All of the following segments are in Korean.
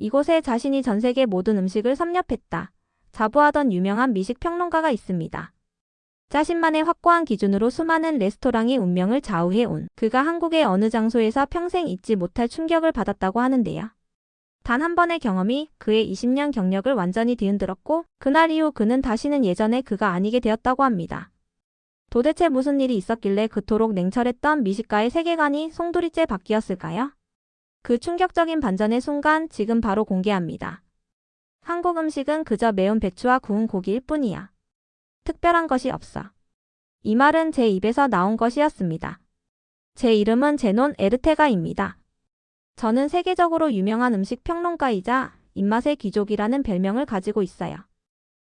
이곳에 자신이 전 세계 모든 음식을 섭렵했다. 자부하던 유명한 미식 평론가가 있습니다. 자신만의 확고한 기준으로 수많은 레스토랑의 운명을 좌우해온 그가 한국의 어느 장소에서 평생 잊지 못할 충격을 받았다고 하는데요. 단 한 번의 경험이 그의 20년 경력을 완전히 뒤흔들었고 그날 이후 그는 다시는 예전의 그가 아니게 되었다고 합니다. 도대체 무슨 일이 있었길래 그토록 냉철했던 미식가의 세계관이 송두리째 바뀌었을까요? 그 충격적인 반전의 순간 지금 바로 공개합니다. 한국 음식은 그저 매운 배추와 구운 고기일 뿐이야. 특별한 것이 없어. 이 말은 제 입에서 나온 것이었습니다. 제 이름은 제논 에르테가입니다. 저는 세계적으로 유명한 음식 평론가이자 입맛의 귀족이라는 별명을 가지고 있어요.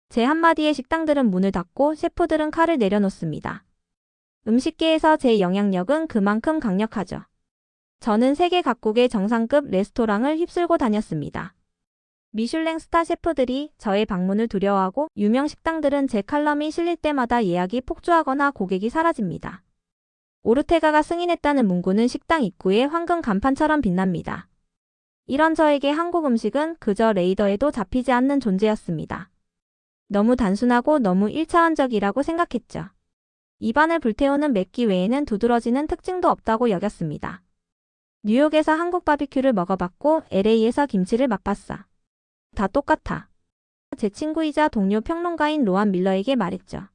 제 한마디에 식당들은 문을 닫고 셰프들은 칼을 내려놓습니다. 음식계에서 제 영향력은 그만큼 강력하죠. 저는 세계 각국의 정상급 레스토랑을 휩쓸고 다녔습니다. 미슐랭 스타 셰프들이 저의 방문을 두려워하고 유명 식당들은 제 칼럼이 실릴 때마다 예약이 폭주하거나 고객이 사라집니다. 오르테가가 승인했다는 문구는 식당 입구에 황금 간판처럼 빛납니다. 이런 저에게 한국 음식은 그저 레이더에도 잡히지 않는 존재였습니다. 너무 단순하고 너무 1차원적이라고 생각했죠. 입안을 불태우는 맵기 외에는 두드러지는 특징도 없다고 여겼습니다. 뉴욕에서 한국 바비큐를 먹어봤고 LA에서 김치를 맛봤어. 다 똑같아. 제 친구이자 동료 평론가인 로안 밀러에게 말했죠.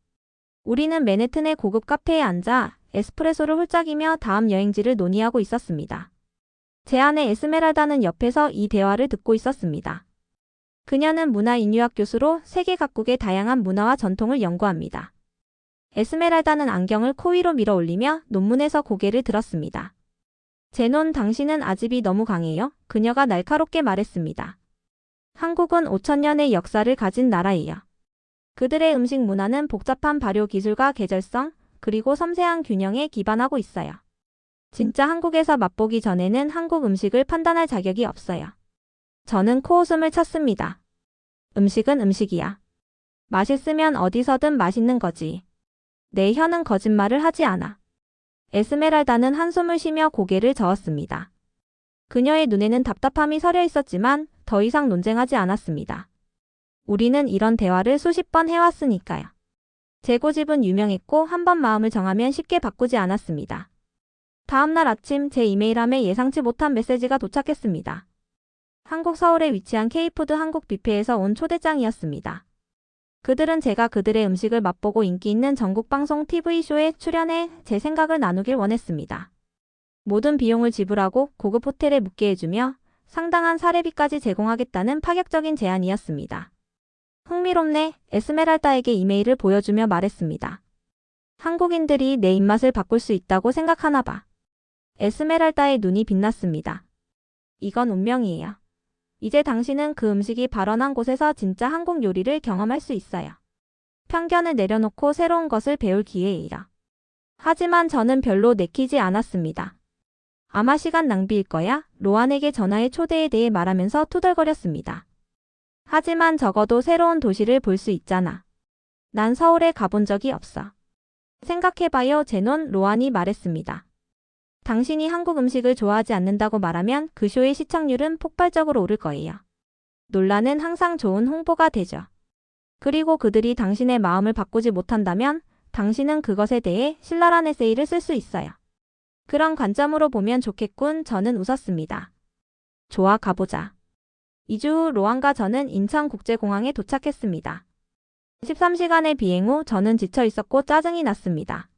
우리는 맨해튼의 고급 카페에 앉아 에스프레소를 홀짝이며 다음 여행지를 논의하고 있었습니다. 제 아내 에스메랄다는 옆에서 이 대화를 듣고 있었습니다. 그녀는 문화인류학 교수로 세계 각국의 다양한 문화와 전통을 연구합니다. 에스메랄다는 안경을 코 위로 밀어 올리며 논문에서 고개를 들었습니다. 제논, 당신은 아집이 너무 강해요. 그녀가 날카롭게 말했습니다. 한국은 5,000년의 역사를 가진 나라예요. 그들의 음식 문화는 복잡한 발효 기술과 계절성, 그리고 섬세한 균형에 기반하고 있어요. 진짜 한국에서 맛보기 전에는 한국 음식을 판단할 자격이 없어요. 저는 코웃음을 쳤습니다. 음식은 음식이야. 맛있으면 어디서든 맛있는 거지. 내 혀는 거짓말을 하지 않아. 에스메랄다는 한숨을 쉬며 고개를 저었습니다. 그녀의 눈에는 답답함이 서려 있었지만 더 이상 논쟁하지 않았습니다. 우리는 이런 대화를 수십 번 해왔으니까요. 제 고집은 유명했고 한 번 마음을 정하면 쉽게 바꾸지 않았습니다. 다음 날 아침 제 이메일함에 예상치 못한 메시지가 도착했습니다. 한국 서울에 위치한 K푸드 한국 뷔페에서 온 초대장이었습니다. 그들은 제가 그들의 음식을 맛보고 인기 있는 전국 방송 TV쇼에 출연해 제 생각을 나누길 원했습니다. 모든 비용을 지불하고 고급 호텔에 묵게 해주며 상당한 사례비까지 제공하겠다는 파격적인 제안이었습니다. 흥미롭네. 에스메랄다에게 이메일을 보여주며 말했습니다. 한국인들이 내 입맛을 바꿀 수 있다고 생각하나 봐. 에스메랄다의 눈이 빛났습니다. 이건 운명이에요. 이제 당신은 그 음식이 발원한 곳에서 진짜 한국 요리를 경험할 수 있어요. 편견을 내려놓고 새로운 것을 배울 기회예요. 하지만 저는 별로 내키지 않았습니다. 아마 시간 낭비일 거야. 로안에게 전화의 초대에 대해 말하면서 투덜거렸습니다. 하지만 적어도 새로운 도시를 볼 수 있잖아. 난 서울에 가본 적이 없어. 생각해봐요. 제논, 로안이 말했습니다. 당신이 한국 음식을 좋아하지 않는다고 말하면 그 쇼의 시청률은 폭발적으로 오를 거예요. 논란은 항상 좋은 홍보가 되죠. 그리고 그들이 당신의 마음을 바꾸지 못한다면 당신은 그것에 대해 신랄한 에세이를 쓸 수 있어요. 그런 관점으로 보면 좋겠군. 저는 웃었습니다. 좋아, 가보자. 2주 후 로안과 저는 인천국제공항에 도착했습니다. 13시간의 비행 후 저는 지쳐 있었고 짜증이 났습니다.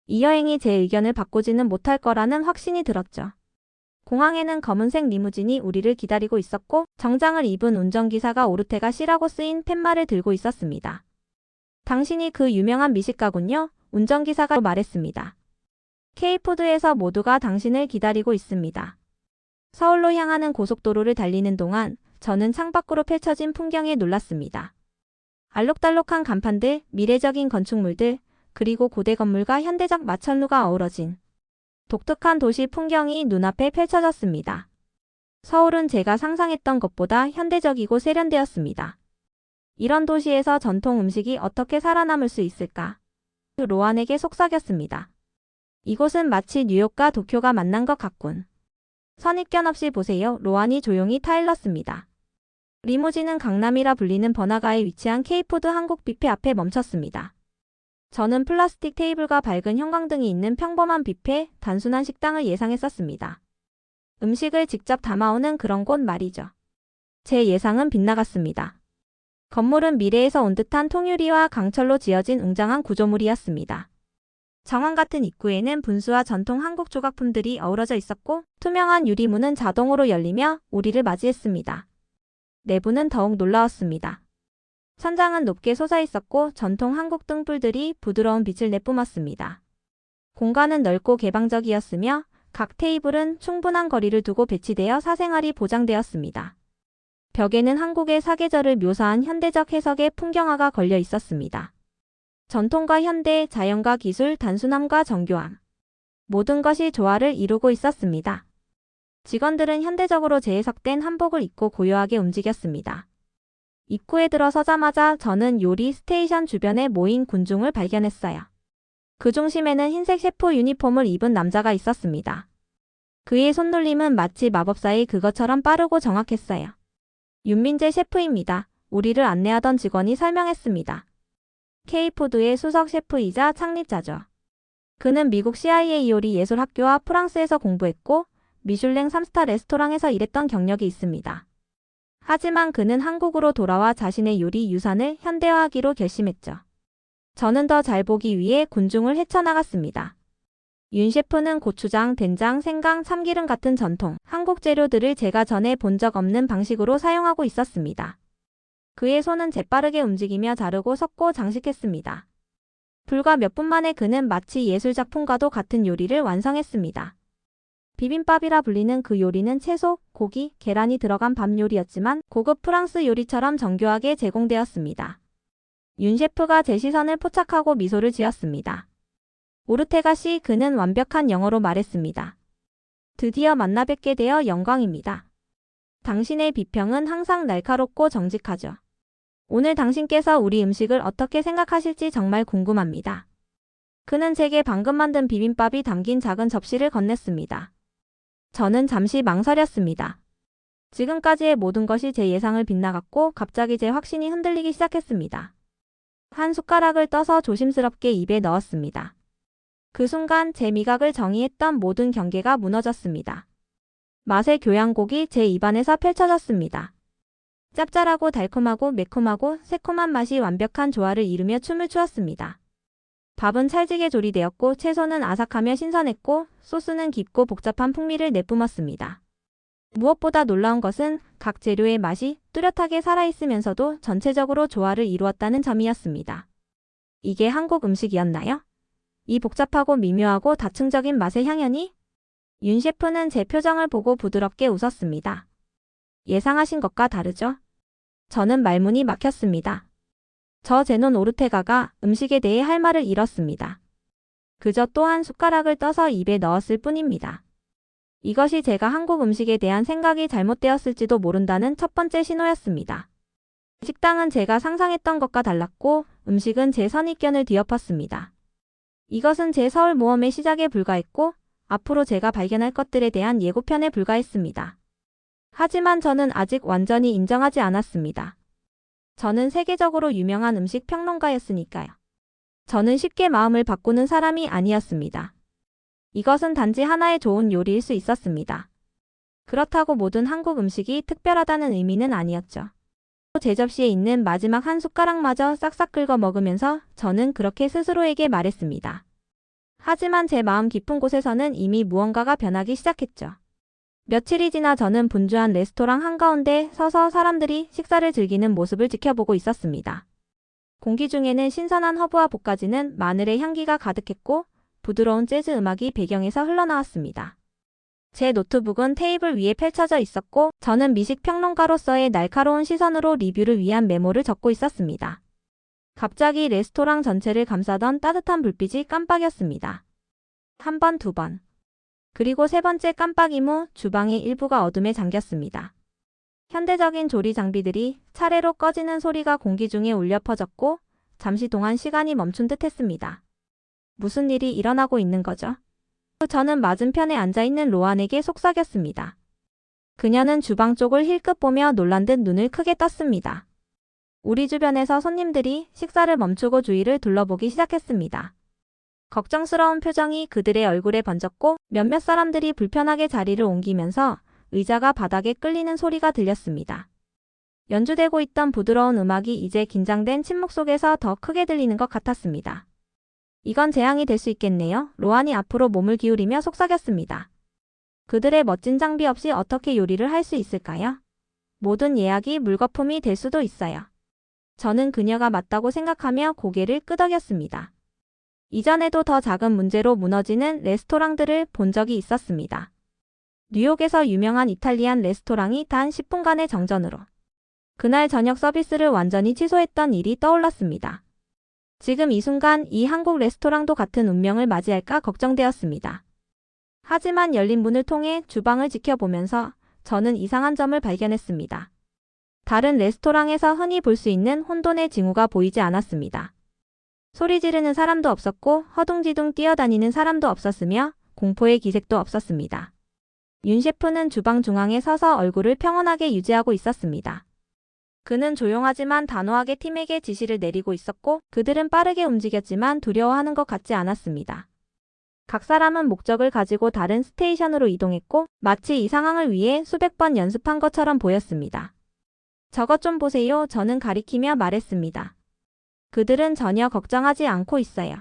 이 여행이 제 의견을 바꾸지는 못할 거라는 확신이 들었죠. 공항에는 검은색 리무진이 우리를 기다리고 있었고 정장을 입은 운전기사가 오르테가 씨라고 쓰인 팻말을 들고 있었습니다. 당신이 그 유명한 미식가군요. 운전기사가 말했습니다. K푸드에서 모두가 당신을 기다리고 있습니다. 서울로 향하는 고속도로를 달리는 동안 저는 창밖으로 펼쳐진 풍경에 놀랐습니다. 알록달록한 간판들, 미래적인 건축물들, 그리고 고대 건물과 현대적 마천루가 어우러진 독특한 도시 풍경이 눈앞에 펼쳐졌습니다. 서울은 제가 상상했던 것보다 현대적이고 세련되었습니다. 이런 도시에서 전통 음식이 어떻게 살아남을 수 있을까? 로안에게 속삭였습니다. 이곳은 마치 뉴욕과 도쿄가 만난 것 같군. 선입견 없이 보세요. 로안이 조용히 타일렀습니다. 리무진은 강남이라 불리는 번화가에 위치한 K푸드 한국 뷔페 앞에 멈췄습니다. 저는 플라스틱 테이블과 밝은 형광등이 있는 평범한 뷔페, 단순한 식당을 예상했었습니다. 음식을 직접 담아오는 그런 곳 말이죠. 제 예상은 빗나갔습니다. 건물은 미래에서 온 듯한 통유리와 강철로 지어진 웅장한 구조물이었습니다. 정원 같은 입구에는 분수와 전통 한국 조각품들이 어우러져 있었고 투명한 유리문은 자동으로 열리며 우리를 맞이했습니다. 내부는 더욱 놀라웠습니다. 천장은 높게 솟아 있었고 전통 한국 등불들이 부드러운 빛을 내뿜었습니다. 공간은 넓고 개방적이었으며 각 테이블은 충분한 거리를 두고 배치되어 사생활이 보장되었습니다. 벽에는 한국의 사계절을 묘사한 현대적 해석의 풍경화가 걸려 있었습니다. 전통과 현대, 자연과 기술, 단순함과 정교함. 모든 것이 조화를 이루고 있었습니다. 직원들은 현대적으로 재해석된 한복을 입고 고요하게 움직였습니다. 입구에 들어서자마자 저는 요리 스테이션 주변에 모인 군중을 발견했어요. 그 중심에는 흰색 셰프 유니폼을 입은 남자가 있었습니다. 그의 손놀림은 마치 마법사의 그것처럼 빠르고 정확했어요. 윤민재 셰프입니다. 우리를 안내하던 직원이 설명했습니다. K푸드의 수석 셰프이자 창립자죠. 그는 미국 CIA 요리 예술학교와 프랑스에서 공부했고 미슐랭 3스타 레스토랑에서 일했던 경력이 있습니다. 하지만 그는 한국으로 돌아와 자신의 요리 유산을 현대화하기로 결심했죠. 저는 더 잘 보기 위해 군중을 헤쳐나갔습니다. 윤 셰프는 고추장, 된장, 생강, 참기름 같은 전통 한국 재료들을 제가 전에 본 적 없는 방식으로 사용하고 있었습니다. 그의 손은 재빠르게 움직이며 자르고 섞고 장식했습니다. 불과 몇 분 만에 그는 마치 예술작품과도 같은 요리를 완성했습니다. 비빔밥이라 불리는 그 요리는 채소, 고기, 계란이 들어간 밥 요리였지만 고급 프랑스 요리처럼 정교하게 제공되었습니다. 윤 셰프가 제 시선을 포착하고 미소를 지었습니다. 오르테가 씨, 그는 완벽한 영어로 말했습니다. 드디어 만나 뵙게 되어 영광입니다. 당신의 비평은 항상 날카롭고 정직하죠. 오늘 당신께서 우리 음식을 어떻게 생각하실지 정말 궁금합니다. 그는 제게 방금 만든 비빔밥이 담긴 작은 접시를 건넸습니다. 저는 잠시 망설였습니다. 지금까지의 모든 것이 제 예상을 빗나갔고 갑자기 제 확신이 흔들리기 시작했습니다. 한 숟가락을 떠서 조심스럽게 입에 넣었습니다. 그 순간 제 미각을 정의했던 모든 경계가 무너졌습니다. 맛의 교향곡이 제 입안에서 펼쳐졌습니다. 짭짤하고 달콤하고 매콤하고 새콤한 맛이 완벽한 조화를 이루며 춤을 추었습니다. 밥은 찰지게 조리되었고 채소는 아삭하며 신선했고 소스는 깊고 복잡한 풍미를 내뿜었습니다. 무엇보다 놀라운 것은 각 재료의 맛이 뚜렷하게 살아있으면서도 전체적으로 조화를 이루었다는 점이었습니다. 이게 한국 음식이었나요? 이 복잡하고 미묘하고 다층적인 맛의 향연이? 윤 셰프는 제 표정을 보고 부드럽게 웃었습니다. 예상하신 것과 다르죠? 저는 말문이 막혔습니다. 저 제논 오르테가가 음식에 대해 할 말을 잃었습니다. 그저 또 한 숟가락을 떠서 입에 넣었을 뿐입니다. 이것이 제가 한국 음식에 대한 생각이 잘못되었을지도 모른다는 첫 번째 신호였습니다. 식당은 제가 상상했던 것과 달랐고 음식은 제 선입견을 뒤엎었습니다. 이것은 제 서울 모험의 시작에 불과했고 앞으로 제가 발견할 것들에 대한 예고편에 불과했습니다. 하지만 저는 아직 완전히 인정하지 않았습니다. 저는 세계적으로 유명한 음식 평론가였으니까요. 저는 쉽게 마음을 바꾸는 사람이 아니었습니다. 이것은 단지 하나의 좋은 요리일 수 있었습니다. 그렇다고 모든 한국 음식이 특별하다는 의미는 아니었죠. 제 접시에 있는 마지막 한 숟가락마저 싹싹 긁어 먹으면서 저는 그렇게 스스로에게 말했습니다. 하지만 제 마음 깊은 곳에서는 이미 무언가가 변하기 시작했죠. 며칠이 지나 저는 분주한 레스토랑 한가운데 서서 사람들이 식사를 즐기는 모습을 지켜보고 있었습니다. 공기 중에는 신선한 허브와 볶아지는 마늘의 향기가 가득했고 부드러운 재즈 음악이 배경에서 흘러나왔습니다. 제 노트북은 테이블 위에 펼쳐져 있었고 저는 미식 평론가로서의 날카로운 시선으로 리뷰를 위한 메모를 적고 있었습니다. 갑자기 레스토랑 전체를 감싸던 따뜻한 불빛이 깜빡였습니다. 한 번, 두 번. 그리고 세 번째 깜빡임 후 주방의 일부가 어둠에 잠겼습니다. 현대적인 조리 장비들이 차례로 꺼지는 소리가 공기 중에 울려 퍼졌고 잠시 동안 시간이 멈춘 듯 했습니다. 무슨 일이 일어나고 있는 거죠? 저는 맞은편에 앉아있는 로안에게 속삭였습니다. 그녀는 주방 쪽을 힐끗 보며 놀란 듯 눈을 크게 떴습니다. 우리 주변에서 손님들이 식사를 멈추고 주위를 둘러보기 시작했습니다. 걱정스러운 표정이 그들의 얼굴에 번졌고 몇몇 사람들이 불편하게 자리를 옮기면서 의자가 바닥에 끌리는 소리가 들렸습니다. 연주되고 있던 부드러운 음악이 이제 긴장된 침묵 속에서 더 크게 들리는 것 같았습니다. 이건 재앙이 될 수 있겠네요. 로안이 앞으로 몸을 기울이며 속삭였습니다. 그들의 멋진 장비 없이 어떻게 요리를 할 수 있을까요? 모든 예약이 물거품이 될 수도 있어요. 저는 그녀가 맞다고 생각하며 고개를 끄덕였습니다. 이전에도 더 작은 문제로 무너지는 레스토랑들을 본 적이 있었습니다. 뉴욕에서 유명한 이탈리안 레스토랑이 단 10분간의 정전으로 그날 저녁 서비스를 완전히 취소했던 일이 떠올랐습니다. 지금 이 순간 이 한국 레스토랑도 같은 운명을 맞이할까 걱정되었습니다. 하지만 열린 문을 통해 주방을 지켜보면서 저는 이상한 점을 발견했습니다. 다른 레스토랑에서 흔히 볼 수 있는 혼돈의 징후가 보이지 않았습니다. 소리 지르는 사람도 없었고 허둥지둥 뛰어다니는 사람도 없었으며 공포의 기색도 없었습니다. 윤 셰프는 주방 중앙에 서서 얼굴을 평온하게 유지하고 있었습니다. 그는 조용하지만 단호하게 팀에게 지시를 내리고 있었고 그들은 빠르게 움직였지만 두려워하는 것 같지 않았습니다. 각 사람은 목적을 가지고 다른 스테이션으로 이동했고 마치 이 상황을 위해 수백 번 연습한 것처럼 보였습니다. 저것 좀 보세요. 저는 가리키며 말했습니다. 그들은 전혀 걱정하지 않고 있어요.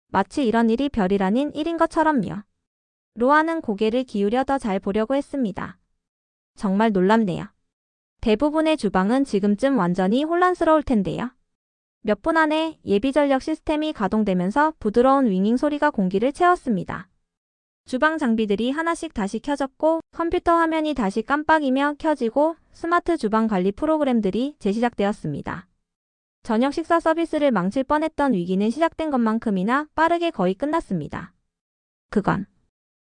마치 이런 일이 별일 아닌 일인 것처럼요. 로아는 고개를 기울여 더 잘 보려고 했습니다. 정말 놀랍네요. 대부분의 주방은 지금쯤 완전히 혼란스러울 텐데요. 몇 분 안에 예비 전력 시스템이 가동되면서 부드러운 윙윙 소리가 공기를 채웠습니다. 주방 장비들이 하나씩 다시 켜졌고 컴퓨터 화면이 다시 깜빡이며 켜지고 스마트 주방 관리 프로그램들이 재시작되었습니다. 저녁 식사 서비스를 망칠 뻔했던 위기는 시작된 것만큼이나 빠르게 거의 끝났습니다. 그건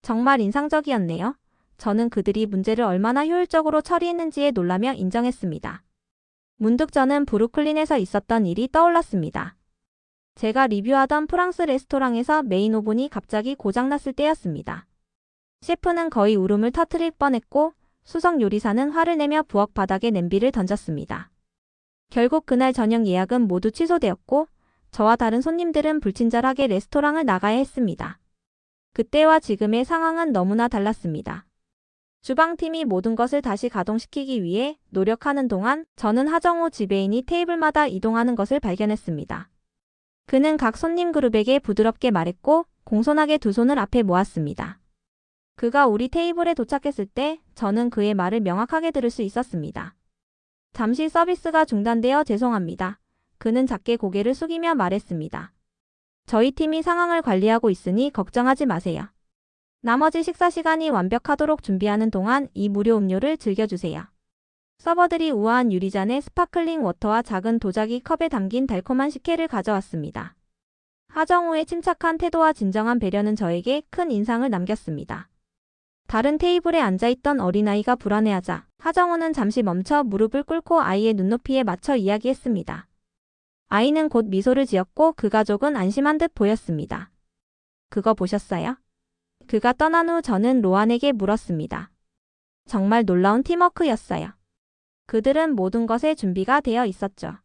정말 인상적이었네요. 저는 그들이 문제를 얼마나 효율적으로 처리했는지에 놀라며 인정했습니다. 문득 저는 브루클린에서 있었던 일이 떠올랐습니다. 제가 리뷰하던 프랑스 레스토랑에서 메인 오븐이 갑자기 고장났을 때였습니다. 셰프는 거의 울음을 터뜨릴 뻔했고 수석 요리사는 화를 내며 부엌 바닥에 냄비를 던졌습니다. 결국 그날 저녁 예약은 모두 취소되었고 저와 다른 손님들은 불친절하게 레스토랑을 나가야 했습니다. 그때와 지금의 상황은 너무나 달랐습니다. 주방팀이 모든 것을 다시 가동시키기 위해 노력하는 동안 저는 하정우 지배인이 테이블마다 이동하는 것을 발견했습니다. 그는 각 손님 그룹에게 부드럽게 말했고 공손하게 두 손을 앞에 모았습니다. 그가 우리 테이블에 도착했을 때 저는 그의 말을 명확하게 들을 수 있었습니다. 잠시 서비스가 중단되어 죄송합니다. 그는 작게 고개를 숙이며 말했습니다. 저희 팀이 상황을 관리하고 있으니 걱정하지 마세요. 나머지 식사 시간이 완벽하도록 준비하는 동안 이 무료 음료를 즐겨주세요. 서버들이 우아한 유리잔에 스파클링 워터와 작은 도자기 컵에 담긴 달콤한 식혜를 가져왔습니다. 하정우의 침착한 태도와 진정한 배려는 저에게 큰 인상을 남겼습니다. 다른 테이블에 앉아있던 어린아이가 불안해하자 하정우는 잠시 멈춰 무릎을 꿇고 아이의 눈높이에 맞춰 이야기했습니다. 아이는 곧 미소를 지었고 그 가족은 안심한 듯 보였습니다. 그거 보셨어요? 그가 떠난 후 저는 로안에게 물었습니다. 정말 놀라운 팀워크였어요. 그들은 모든 것에 준비가 되어 있었죠.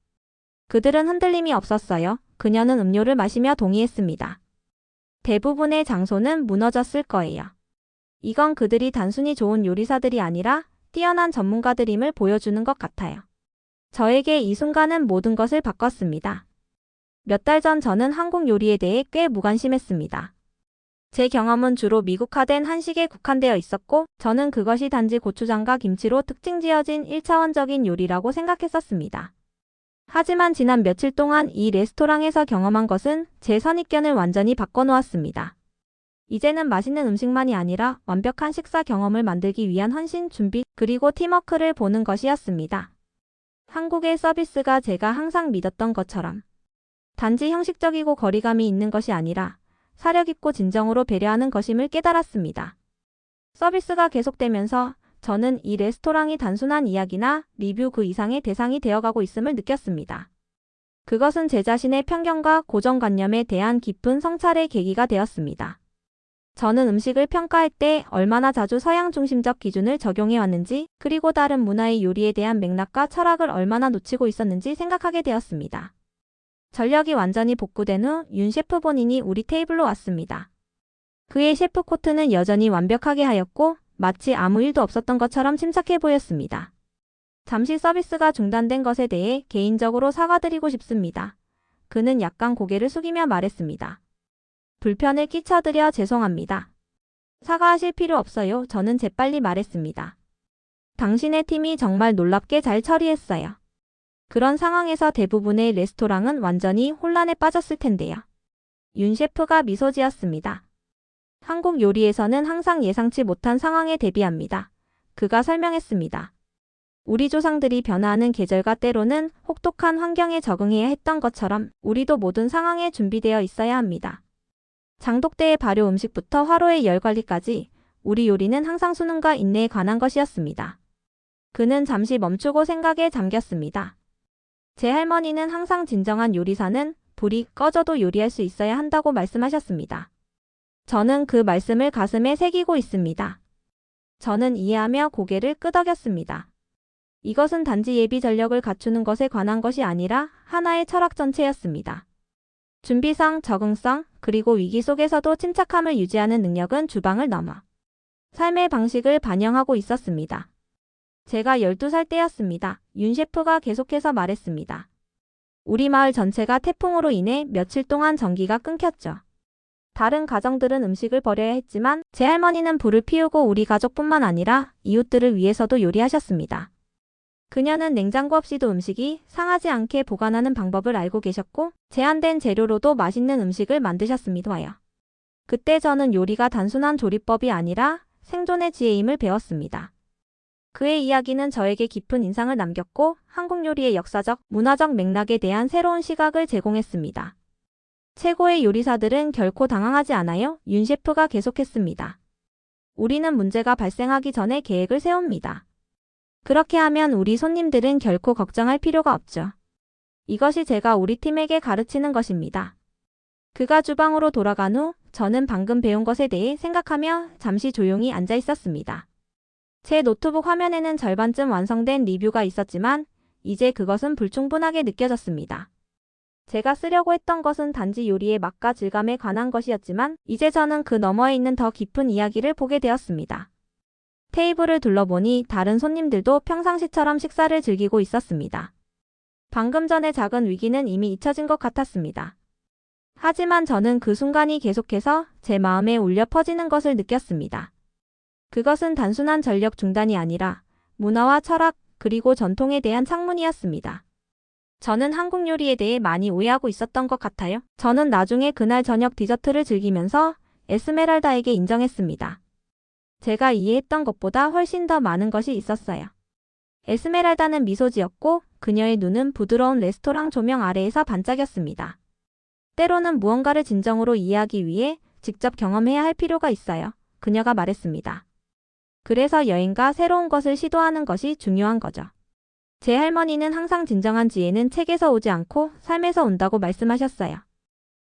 그들은 흔들림이 없었어요. 그녀는 음료를 마시며 동의했습니다. 대부분의 장소는 무너졌을 거예요. 이건 그들이 단순히 좋은 요리사들이 아니라 뛰어난 전문가들임을 보여주는 것 같아요. 저에게 이 순간은 모든 것을 바꿨습니다. 몇 달 전 저는 한국 요리에 대해 꽤 무관심했습니다. 제 경험은 주로 미국화된 한식에 국한되어 있었고 저는 그것이 단지 고추장과 김치로 특징 지어진 1차원적인 요리라고 생각했었습니다. 하지만 지난 며칠 동안 이 레스토랑에서 경험한 것은 제 선입견을 완전히 바꿔놓았습니다. 이제는 맛있는 음식만이 아니라 완벽한 식사 경험을 만들기 위한 헌신, 준비, 그리고 팀워크를 보는 것이었습니다. 한국의 서비스가 제가 항상 믿었던 것처럼 단지 형식적이고 거리감이 있는 것이 아니라 사려깊고 진정으로 배려하는 것임을 깨달았습니다. 서비스가 계속되면서 저는 이 레스토랑이 단순한 이야기나 리뷰 그 이상의 대상이 되어가고 있음을 느꼈습니다. 그것은 제 자신의 편견과 고정관념에 대한 깊은 성찰의 계기가 되었습니다. 저는 음식을 평가할 때 얼마나 자주 서양 중심적 기준을 적용해 왔는지, 그리고 다른 문화의 요리에 대한 맥락과 철학을 얼마나 놓치고 있었는지 생각하게 되었습니다. 전력이 완전히 복구된 후 윤 셰프 본인이 우리 테이블로 왔습니다. 그의 셰프 코트는 여전히 완벽하게 하였고 마치 아무 일도 없었던 것처럼 침착해 보였습니다. 잠시 서비스가 중단된 것에 대해 개인적으로 사과드리고 싶습니다. 그는 약간 고개를 숙이며 말했습니다. 불편을 끼쳐드려 죄송합니다. 사과하실 필요 없어요. 저는 재빨리 말했습니다. 당신의 팀이 정말 놀랍게 잘 처리했어요. 그런 상황에서 대부분의 레스토랑은 완전히 혼란에 빠졌을 텐데요. 윤 셰프가 미소 지었습니다. 한국 요리에서는 항상 예상치 못한 상황에 대비합니다. 그가 설명했습니다. 우리 조상들이 변화하는 계절과 때로는 혹독한 환경에 적응해야 했던 것처럼 우리도 모든 상황에 준비되어 있어야 합니다. 장독대의 발효 음식부터 화로의 열 관리까지 우리 요리는 항상 수능과 인내에 관한 것이었습니다. 그는 잠시 멈추고 생각에 잠겼습니다. 제 할머니는 항상 진정한 요리사는 불이 꺼져도 요리할 수 있어야 한다고 말씀하셨습니다. 저는 그 말씀을 가슴에 새기고 있습니다. 저는 이해하며 고개를 끄덕였습니다. 이것은 단지 예비 전력을 갖추는 것에 관한 것이 아니라 하나의 철학 전체였습니다. 준비성, 적응성, 그리고 위기 속에서도 침착함을 유지하는 능력은 주방을 넘어 삶의 방식을 반영하고 있었습니다. 제가 12살 때였습니다. 윤 셰프가 계속해서 말했습니다. 우리 마을 전체가 태풍으로 인해 며칠 동안 전기가 끊겼죠. 다른 가정들은 음식을 버려야 했지만 제 할머니는 불을 피우고 우리 가족뿐만 아니라 이웃들을 위해서도 요리하셨습니다. 그녀는 냉장고 없이도 음식이 상하지 않게 보관하는 방법을 알고 계셨고 제한된 재료로도 맛있는 음식을 만드셨습니다. 그때 저는 요리가 단순한 조리법이 아니라 생존의 지혜임을 배웠습니다. 그의 이야기는 저에게 깊은 인상을 남겼고 한국 요리의 역사적, 문화적 맥락에 대한 새로운 시각을 제공했습니다. 최고의 요리사들은 결코 당황하지 않아요. 윤 셰프가 계속했습니다. 우리는 문제가 발생하기 전에 계획을 세웁니다. 그렇게 하면 우리 손님들은 결코 걱정할 필요가 없죠. 이것이 제가 우리 팀에게 가르치는 것입니다. 그가 주방으로 돌아간 후 저는 방금 배운 것에 대해 생각하며 잠시 조용히 앉아 있었습니다. 제 노트북 화면에는 절반쯤 완성된 리뷰가 있었지만 이제 그것은 불충분하게 느껴졌습니다. 제가 쓰려고 했던 것은 단지 요리의 맛과 질감에 관한 것이었지만 이제 저는 그 너머에 있는 더 깊은 이야기를 보게 되었습니다. 테이블을 둘러보니 다른 손님들도 평상시처럼 식사를 즐기고 있었습니다. 방금 전의 작은 위기는 이미 잊혀진 것 같았습니다. 하지만 저는 그 순간이 계속해서 제 마음에 울려 퍼지는 것을 느꼈습니다. 그것은 단순한 전력 중단이 아니라 문화와 철학 그리고 전통에 대한 창문이었습니다. 저는 한국 요리에 대해 많이 오해하고 있었던 것 같아요. 저는 나중에 그날 저녁 디저트를 즐기면서 에스메랄다에게 인정했습니다. 제가 이해했던 것보다 훨씬 더 많은 것이 있었어요. 에스메랄다는 미소 지었고 그녀의 눈은 부드러운 레스토랑 조명 아래에서 반짝였습니다. 때로는 무언가를 진정으로 이해하기 위해 직접 경험해야 할 필요가 있어요. 그녀가 말했습니다. 그래서 여행과 새로운 것을 시도하는 것이 중요한 거죠. 제 할머니는 항상 진정한 지혜는 책에서 오지 않고 삶에서 온다고 말씀하셨어요.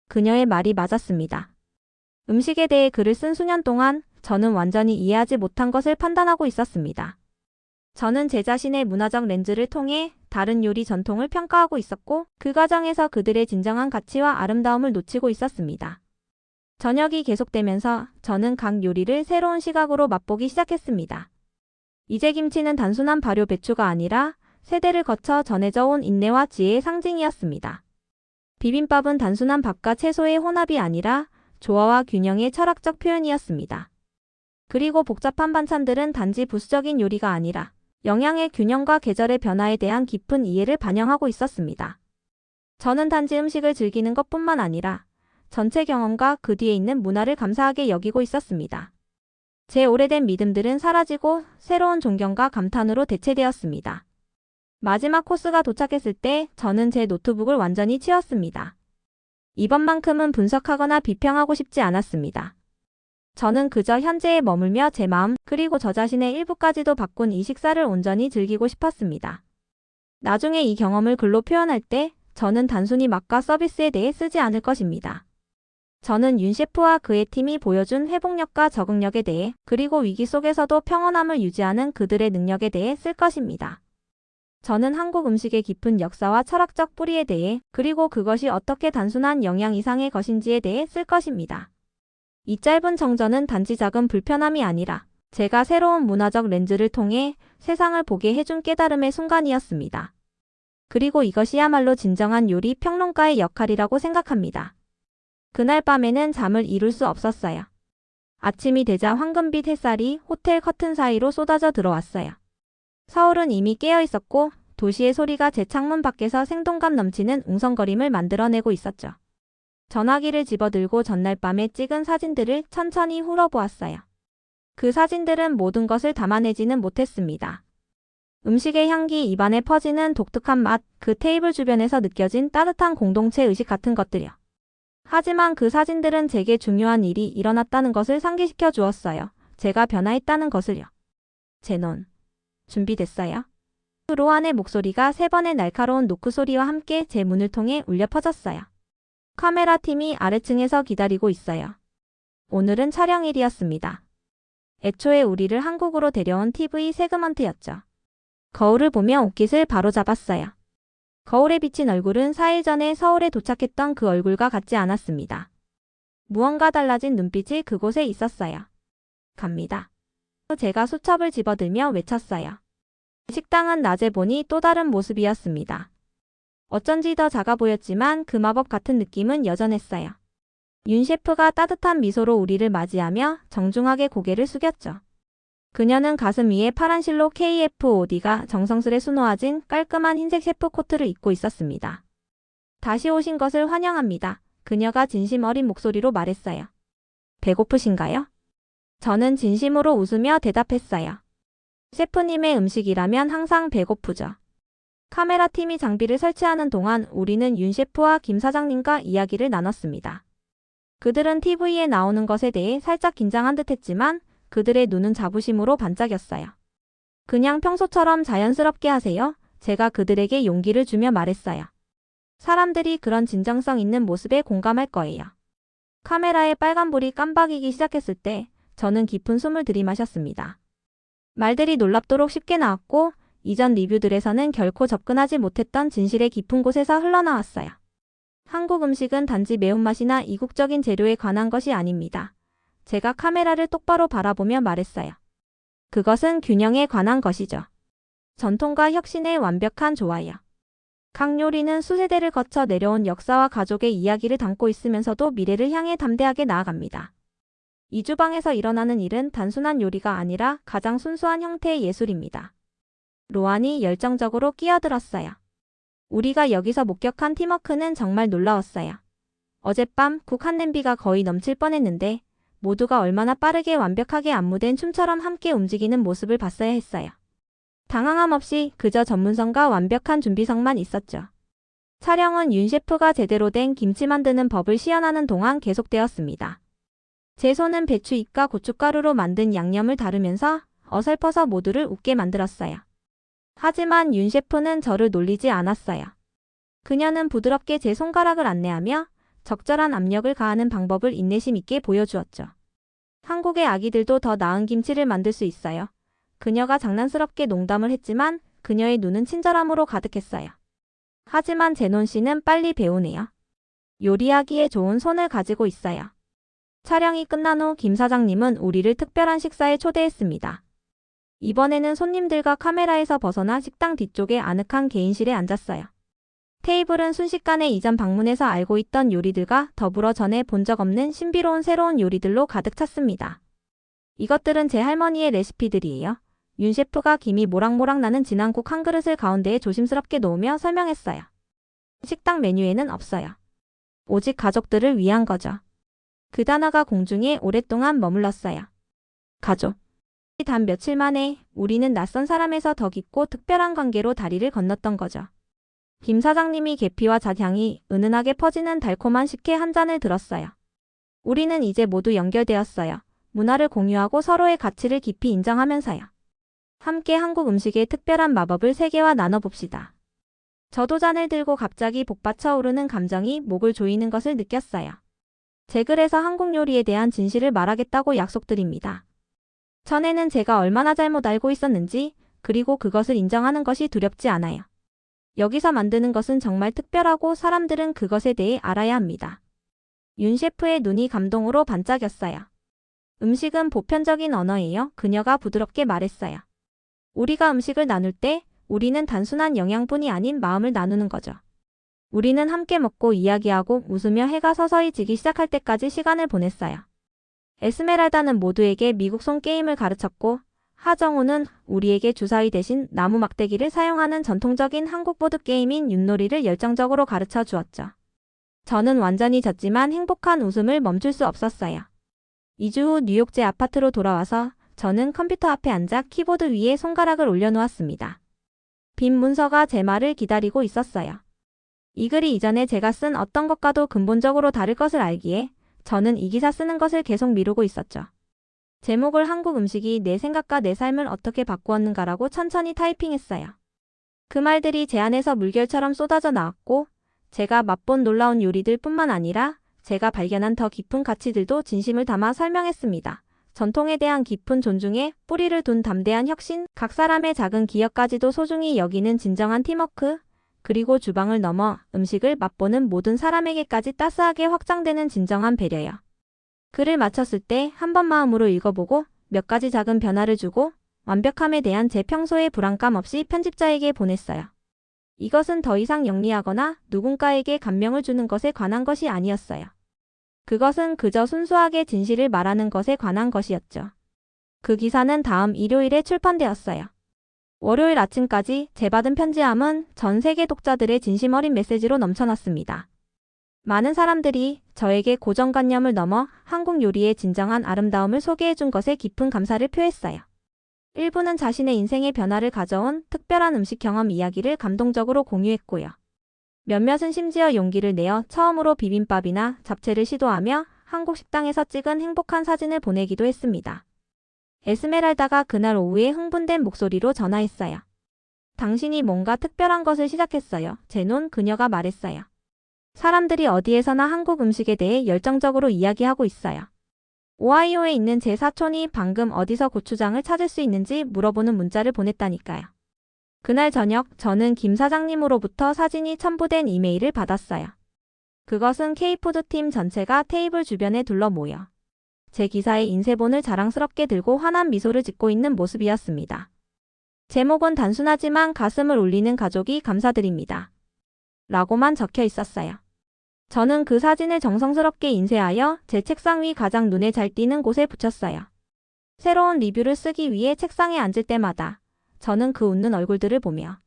그녀의 말이 맞았습니다. 음식에 대해 글을 쓴 수년 동안 저는 완전히 이해하지 못한 것을 판단하고 있었습니다. 저는 제 자신의 문화적 렌즈를 통해 다른 요리 전통을 평가하고 있었고 그 과정에서 그들의 진정한 가치와 아름다움을 놓치고 있었습니다. 저녁이 계속되면서 저는 각 요리를 새로운 시각으로 맛보기 시작했습니다. 이제 김치는 단순한 발효 배추가 아니라 세대를 거쳐 전해져 온 인내와 지혜의 상징이었습니다. 비빔밥은 단순한 밥과 채소의 혼합이 아니라 조화와 균형의 철학적 표현이었습니다. 그리고 복잡한 반찬들은 단지 부수적인 요리가 아니라 영양의 균형과 계절의 변화에 대한 깊은 이해를 반영하고 있었습니다. 저는 단지 음식을 즐기는 것뿐만 아니라 전체 경험과 그 뒤에 있는 문화를 감사하게 여기고 있었습니다. 제 오래된 믿음들은 사라지고 새로운 존경과 감탄으로 대체되었습니다. 마지막 코스가 도착했을 때 저는 제 노트북을 완전히 치웠습니다. 이번만큼은 분석하거나 비평하고 싶지 않았습니다. 저는 그저 현재에 머물며 제 마음 그리고 저 자신의 일부까지도 바꾼 이 식사를 온전히 즐기고 싶었습니다. 나중에 이 경험을 글로 표현할 때 저는 단순히 맛과 서비스에 대해 쓰지 않을 것입니다. 저는 윤 셰프와 그의 팀이 보여준 회복력과 적응력에 대해, 그리고 위기 속에서도 평온함을 유지하는 그들의 능력에 대해 쓸 것입니다. 저는 한국 음식의 깊은 역사와 철학적 뿌리에 대해, 그리고 그것이 어떻게 단순한 영양 이상의 것인지에 대해 쓸 것입니다. 이 짧은 정전은 단지 작은 불편함이 아니라 제가 새로운 문화적 렌즈를 통해 세상을 보게 해준 깨달음의 순간이었습니다. 그리고 이것이야말로 진정한 요리 평론가의 역할이라고 생각합니다. 그날 밤에는 잠을 이룰 수 없었어요. 아침이 되자 황금빛 햇살이 호텔 커튼 사이로 쏟아져 들어왔어요. 서울은 이미 깨어 있었고 도시의 소리가 제 창문 밖에서 생동감 넘치는 웅성거림을 만들어내고 있었죠. 전화기를 집어들고 전날 밤에 찍은 사진들을 천천히 훑어보았어요. 그 사진들은 모든 것을 담아내지는 못했습니다. 음식의 향기, 입안에 퍼지는 독특한 맛, 그 테이블 주변에서 느껴진 따뜻한 공동체 의식 같은 것들이요. 하지만 그 사진들은 제게 중요한 일이 일어났다는 것을 상기시켜 주었어요. 제가 변화했다는 것을요. 제논, 준비됐어요? 로안의 목소리가 3번의 날카로운 노크 소리와 함께 제 문을 통해 울려 퍼졌어요. 카메라 팀이 아래층에서 기다리고 있어요. 오늘은 촬영일이었습니다. 애초에 우리를 한국으로 데려온 TV 세그먼트였죠. 거울을 보며 옷깃을 바로잡았어요. 거울에 비친 얼굴은 4일 전에 서울에 도착했던 그 얼굴과 같지 않았습니다. 무언가 달라진 눈빛이 그곳에 있었어요. 갑니다. 제가 수첩을 집어들며 외쳤어요. 식당은 낮에 보니 또 다른 모습이었습니다. 어쩐지 더 작아 보였지만 그 마법 같은 느낌은 여전했어요. 윤 셰프가 따뜻한 미소로 우리를 맞이하며 정중하게 고개를 숙였죠. 그녀는 가슴 위에 파란 실로 KFOD가 정성스레 수놓아진 깔끔한 흰색 셰프 코트를 입고 있었습니다. 다시 오신 것을 환영합니다. 그녀가 진심 어린 목소리로 말했어요. 배고프신가요? 저는 진심으로 웃으며 대답했어요. 셰프님의 음식이라면 항상 배고프죠. 카메라 팀이 장비를 설치하는 동안 우리는 윤 셰프와 김 사장님과 이야기를 나눴습니다. 그들은 TV에 나오는 것에 대해 살짝 긴장한 듯 했지만 그들의 눈은 자부심으로 반짝였어요. 그냥 평소처럼 자연스럽게 하세요. 제가 그들에게 용기를 주며 말했어요. 사람들이 그런 진정성 있는 모습에 공감할 거예요. 카메라의 빨간불이 깜박이기 시작했을 때 저는 깊은 숨을 들이마셨습니다. 말들이 놀랍도록 쉽게 나왔고 이전 리뷰들에서는 결코 접근하지 못했던 진실의 깊은 곳에서 흘러나왔어요. 한국 음식은 단지 매운맛이나 이국적인 재료에 관한 것이 아닙니다. 제가 카메라를 똑바로 바라보며 말했어요. 그것은 균형에 관한 것이죠. 전통과 혁신의 완벽한 조화요. 각 요리는 수세대를 거쳐 내려온 역사와 가족의 이야기를 담고 있으면서도 미래를 향해 담대하게 나아갑니다. 이 주방에서 일어나는 일은 단순한 요리가 아니라 가장 순수한 형태의 예술입니다. 로안이 열정적으로 끼어들었어요. 우리가 여기서 목격한 팀워크는 정말 놀라웠어요. 어젯밤 국 한 냄비가 거의 넘칠 뻔했는데 모두가 얼마나 빠르게 완벽하게 안무된 춤처럼 함께 움직이는 모습을 봤어야 했어요. 당황함 없이 그저 전문성과 완벽한 준비성만 있었죠. 촬영은 윤 셰프가 제대로 된 김치 만드는 법을 시연하는 동안 계속되었습니다. 제 손은 배추잎과 고춧가루로 만든 양념을 다루면서 어설퍼서 모두를 웃게 만들었어요. 하지만 윤 셰프는 저를 놀리지 않았어요. 그녀는 부드럽게 제 손가락을 안내하며 적절한 압력을 가하는 방법을 인내심 있게 보여주었죠. 한국의 아기들도 더 나은 김치를 만들 수 있어요. 그녀가 장난스럽게 농담을 했지만 그녀의 눈은 친절함으로 가득했어요. 하지만 제논 씨는 빨리 배우네요. 요리하기에 좋은 손을 가지고 있어요. 촬영이 끝난 후 김 사장님은 우리를 특별한 식사에 초대했습니다. 이번에는 손님들과 카메라에서 벗어나 식당 뒤쪽의 아늑한 개인실에 앉았어요. 테이블은 순식간에 이전 방문해서 알고 있던 요리들과 더불어 전에 본 적 없는 신비로운 새로운 요리들로 가득 찼습니다. 이것들은 제 할머니의 레시피들이에요. 윤 셰프가 김이 모락모락 나는 진한 국 한 그릇을 가운데에 조심스럽게 놓으며 설명했어요. 식당 메뉴에는 없어요. 오직 가족들을 위한 거죠. 그 단어가 공중에 오랫동안 머물렀어요. 가족. 단 며칠 만에 우리는 낯선 사람에서 더 깊고 특별한 관계로 다리를 건넜던 거죠. 김 사장님이 계피와 잣향이 은은하게 퍼지는 달콤한 식혜 한 잔을 들었어요. 우리는 이제 모두 연결되었어요. 문화를 공유하고 서로의 가치를 깊이 인정하면서요. 함께 한국 음식의 특별한 마법을 세계와 나눠봅시다. 저도 잔을 들고 갑자기 복받쳐 오르는 감정이 목을 조이는 것을 느꼈어요. 제 글에서 한국 요리에 대한 진실을 말하겠다고 약속드립니다. 전에는 제가 얼마나 잘못 알고 있었는지, 그리고 그것을 인정하는 것이 두렵지 않아요. 여기서 만드는 것은 정말 특별하고 사람들은 그것에 대해 알아야 합니다. 윤 셰프의 눈이 감동으로 반짝였어요. 음식은 보편적인 언어예요. 그녀가 부드럽게 말했어요. 우리가 음식을 나눌 때 우리는 단순한 영양분이 아닌 마음을 나누는 거죠. 우리는 함께 먹고 이야기하고 웃으며 해가 서서히 지기 시작할 때까지 시간을 보냈어요. 에스메랄다는 모두에게 미국송 게임을 가르쳤고 하정우는 우리에게 주사위 대신 나무 막대기를 사용하는 전통적인 한국 보드게임인 윷놀이를 열정적으로 가르쳐 주었죠. 저는 완전히 졌지만 행복한 웃음을 멈출 수 없었어요. 2주 후 뉴욕 제 아파트로 돌아와서 저는 컴퓨터 앞에 앉아 키보드 위에 손가락을 올려놓았습니다. 빈 문서가 제 말을 기다리고 있었어요. 이 글이 이전에 제가 쓴 어떤 것과도 근본적으로 다를 것을 알기에 저는 이 기사 쓰는 것을 계속 미루고 있었죠. 제목을 한국 음식이 내 생각과 내 삶을 어떻게 바꾸었는가라고 천천히 타이핑했어요. 그 말들이 제 안에서 물결처럼 쏟아져 나왔고 제가 맛본 놀라운 요리들 뿐만 아니라 제가 발견한 더 깊은 가치들도 진심을 담아 설명했습니다. 전통에 대한 깊은 존중에 뿌리를 둔 담대한 혁신, 각 사람의 작은 기억까지도 소중히 여기는 진정한 팀워크, 그리고 주방을 넘어 음식을 맛보는 모든 사람에게까지 따스하게 확장되는 진정한 배려요. 글을 마쳤을 때 한 번 마음으로 읽어보고 몇 가지 작은 변화를 주고 완벽함에 대한 제 평소의 불안감 없이 편집자에게 보냈어요. 이것은 더 이상 영리하거나 누군가에게 감명을 주는 것에 관한 것이 아니었어요. 그것은 그저 순수하게 진실을 말하는 것에 관한 것이었죠. 그 기사는 다음 일요일에 출판되었어요. 월요일 아침까지 재받은 편지함은 전 세계 독자들의 진심 어린 메시지로 넘쳐났습니다. 많은 사람들이 저에게 고정관념을 넘어 한국 요리의 진정한 아름다움을 소개해준 것에 깊은 감사를 표했어요. 일부는 자신의 인생의 변화를 가져온 특별한 음식 경험 이야기를 감동적으로 공유했고요. 몇몇은 심지어 용기를 내어 처음으로 비빔밥이나 잡채를 시도하며 한국 식당에서 찍은 행복한 사진을 보내기도 했습니다. 에스메랄다가 그날 오후에 흥분된 목소리로 전화했어요. 당신이 뭔가 특별한 것을 시작했어요. 제논, 그녀가 말했어요. 사람들이 어디에서나 한국 음식에 대해 열정적으로 이야기하고 있어요. 오하이오에 있는 제 사촌이 방금 어디서 고추장을 찾을 수 있는지 물어보는 문자를 보냈다니까요. 그날 저녁 저는 김 사장님으로부터 사진이 첨부된 이메일을 받았어요. 그것은 K푸드 팀 전체가 테이블 주변에 둘러 모여 제 기사의 인쇄본을 자랑스럽게 들고 환한 미소를 짓고 있는 모습이었습니다. 제목은 단순하지만 가슴을 울리는 가족이 감사드립니다. 라고만 적혀 있었어요. 저는 그 사진을 정성스럽게 인쇄하여 제 책상 위 가장 눈에 잘 띄는 곳에 붙였어요. 새로운 리뷰를 쓰기 위해 책상에 앉을 때마다 저는 그 웃는 얼굴들을 보며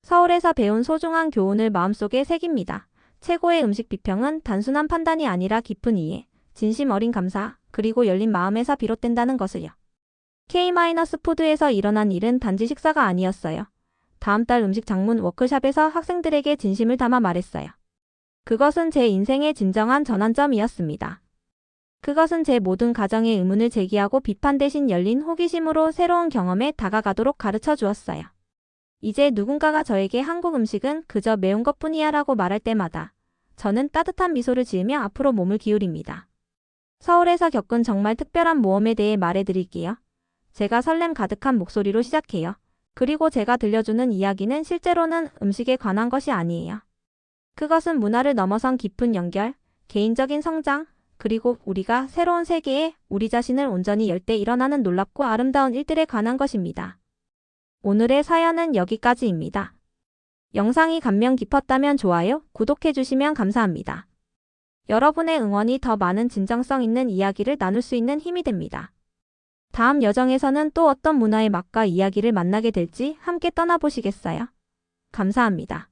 서울에서 배운 소중한 교훈을 마음속에 새깁니다. 최고의 음식 비평은 단순한 판단이 아니라 깊은 이해, 진심 어린 감사, 그리고 열린 마음에서 비롯된다는 것을요. K-푸드에서 일어난 일은 단지 식사가 아니었어요. 다음 달 음식 장문 워크숍에서 학생들에게 진심을 담아 말했어요. 그것은 제 인생의 진정한 전환점이었습니다. 그것은 제 모든 가정의 의문을 제기하고 비판 대신 열린 호기심으로 새로운 경험에 다가가도록 가르쳐 주었어요. 이제 누군가가 저에게 한국 음식은 그저 매운 것뿐이야 라고 말할 때마다 저는 따뜻한 미소를 지으며 앞으로 몸을 기울입니다. 서울에서 겪은 정말 특별한 모험에 대해 말해드릴게요. 제가 설렘 가득한 목소리로 시작해요. 그리고 제가 들려주는 이야기는 실제로는 음식에 관한 것이 아니에요. 그것은 문화를 넘어선 깊은 연결, 개인적인 성장, 그리고 우리가 새로운 세계에 우리 자신을 온전히 열 때 일어나는 놀랍고 아름다운 일들에 관한 것입니다. 오늘의 사연은 여기까지입니다. 영상이 감명 깊었다면 좋아요, 구독해주시면 감사합니다. 여러분의 응원이 더 많은 진정성 있는 이야기를 나눌 수 있는 힘이 됩니다. 다음 여정에서는 또 어떤 문화의 맛과 이야기를 만나게 될지 함께 떠나보시겠어요? 감사합니다.